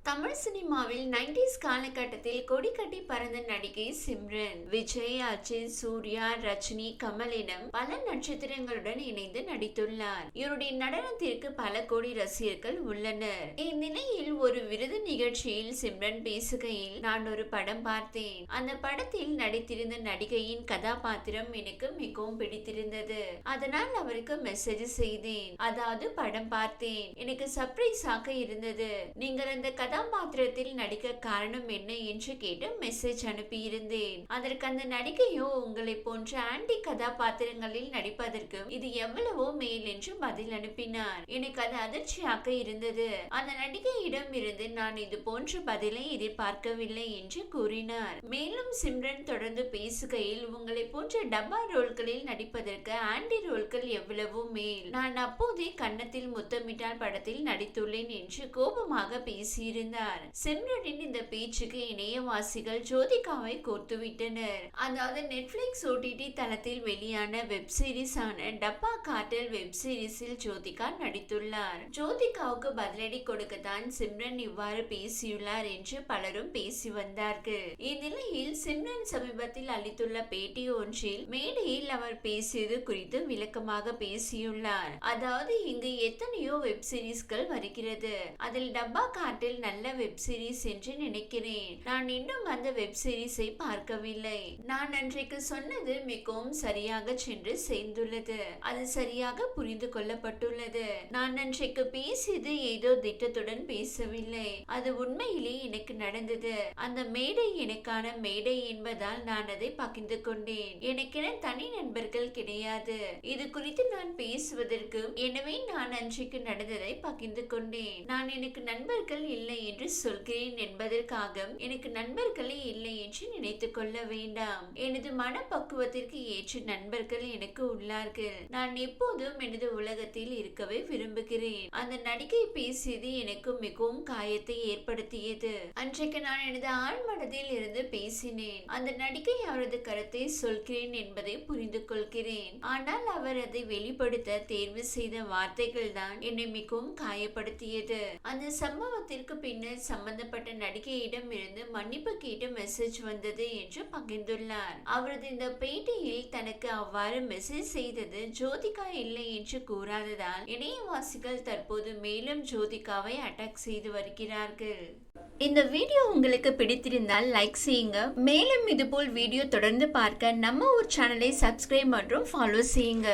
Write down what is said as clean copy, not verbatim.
தமிழ் சினிமாவில் 90s காலகட்டத்தில் கொடி கட்டி பறந்த நடிகை சிம்ரன். விஜய், அஜித், சூர்யா, ரஜினி, கமல் என பல நட்சத்திரங்களுடன் இணைந்து நடித்துள்ளார். இவருடைய நடனத்திற்கு பல கோடி ரசிகர்கள் உள்ளனர். இந்நிலையில் ஒரு விருது நிகழ்ச்சியில் சிம்ரன் பேசுகையில், நான் ஒரு படம் பார்த்தேன். அந்த படத்தில் நடித்திருந்த நடிகையின் கதாபாத்திரம் எனக்கு மிகவும் பிடித்திருந்தது. அதனால் அவருக்கு மெசேஜ் செய்தேன். அதாவது படம் பார்த்தேன், எனக்கு சர்ப்ரைஸ் ஆக இருந்தது. நீங்கள் அந்த கதாபாத்திரத்தில் நடிக்க காரணம் என்ன என்று கேட்டு மெசேஜ் அனுப்பியிருந்தேன். அதற்கு அந்த நடிகையோ, உங்களை போன்ற ஆன்டி கதாபாத்திரங்களில் நடிப்பதற்கு இது எவ்வளவோ மேல் என்று பதில் அனுப்பினார். எனக்கு அது அதிர்ச்சியாக இருந்தது. அந்த நடிகையிடம் இருந்து நான் இது போன்ற பதிலை எதிர்பார்க்கவில்லை என்று கூறினார். மேலும் சிம்ரன் தொடர்ந்து பேசுகையில், உங்களை போன்ற டப்பா ரோல்களில் நடிப்பதற்கு ஆன்டி ரோல்கள் எவ்வளவோ மேல். நான் அப்போதே கன்னத்தில் முத்தமிட்டால் படத்தில் நடித்துள்ளேன் என்று கோபமாக பேசியிருந்தார். சிம்ரனின் இந்த பேச்சுக்கு இணையவாசிகள் ஜோதிகாவை கோர்த்துவிட்டனர். அதாவது நெட்ஃபிளிக்ஸ் OTT தளத்தில் வெளியான வெப் சீரிஸ் ஆன டப்பா கார்டல் வெப் சீரிஸில் ஜோதிகா நடித்துள்ளார். ஜோதிகாவுக்கு பதிலடி கொடுக்கத்தான் சிம்ரன் இவ்வாறு பேசியுள்ளார் என்று பலரும் பேசி வந்தார்கள். இந்நிலையில் சிம்ரன் சமீபத்தில் அளித்துள்ள பேட்டி ஒன்றில் மேடையில் அவர் பேசியது குறித்து விளக்கமாக பேசியுள்ளார். அதாவது இங்கு எத்தனையோ வெப் சீரிஸ்கள் வருகிறது, அதில் டப்பா கார்டல் நல்ல வெப் சீரிஸ் என்று நினைக்கிறேன். நான் இன்னும் அந்த வெப் சீரிஸை பார்க்கவில்லை. நான் அன்றைக்கு சொன்னது மிகவும் சரியாக சென்று சேர்ந்துள்ளது. அது சரியாக புரிந்து கொள்ளப்பட்டுள்ளது. நான் அன்றைக்கு பேசியது ஏதோ திட்டத்துடன் பேசவில்லை. அது உண்மையிலே எனக்கு நடந்தது. அந்த மேடை எனக்கான மேடை என்பதால் நான் அதை பகிர்ந்து கொண்டேன். எனக்கென தனி நண்பர்கள் கிடையாது. இது குறித்து நான் பேசுவதற்கு, எனவே நான் அன்றைக்கு நடந்ததை பகிர்ந்து கொண்டேன். நான் எனக்கு நண்பர்கள் இல்லை என்று சொல்கிறேன் என்பதற்காக எனக்கு நண்பர்களே இல்லை என்று நினைத்துக் கொள்ள வேண்டாம். எனது மனப்பக்குவத்திற்கு ஏற்ற நண்பர்கள் எனக்கு உள்ளார்கள். நான் எப்போதும் எனது உலகத்தில் இருக்கவே விரும்புகிறேன். அந்த நடிகை பேசியது எனக்கு மிகவும் காயத்தை ஏற்படுத்தியது. அன்றைக்கு நான் எனது ஆழ்மனதில் இருந்து பேசினேன். அந்த நடிகை அவரது கருத்தை சொல்கிறேன் என்பதை புரிந்து கொள்கிறேன். ஆனால் அவர் அதை வெளிப்படுத்த தேர்வு செய்த வார்த்தைகள் தான் என்னை மிகவும் காயப்படுத்தியது. அந்த சம்பவத்திற்கு பின்னர் சம்பந்தப்பட்ட நடிகையிடம் இருந்து மன்னிப்பு கேட்டு மெசேஜ் வந்தது என்று பகிர்ந்துள்ளார். அவரது இந்த பேட்டியில் தனக்கு அவ்வாறு மெசேஜ் செய்தது ஜோதிகா இல்லை என்று கூறாததால் இணையவாசிகள் தற்போது மேலும் ஜோதிகாவை அட்டாக் செய்து வருகிறார்கள். இந்த வீடியோ உங்களுக்கு பிடித்திருந்தால் லைக் செய்யுங்க. மேலும் இதுபோல் வீடியோ தொடர்ந்து பார்க்க நம்ம ஒரு சேனலை சப்ஸ்கிரைப் மற்றும் ஃபாலோ செய்யுங்க.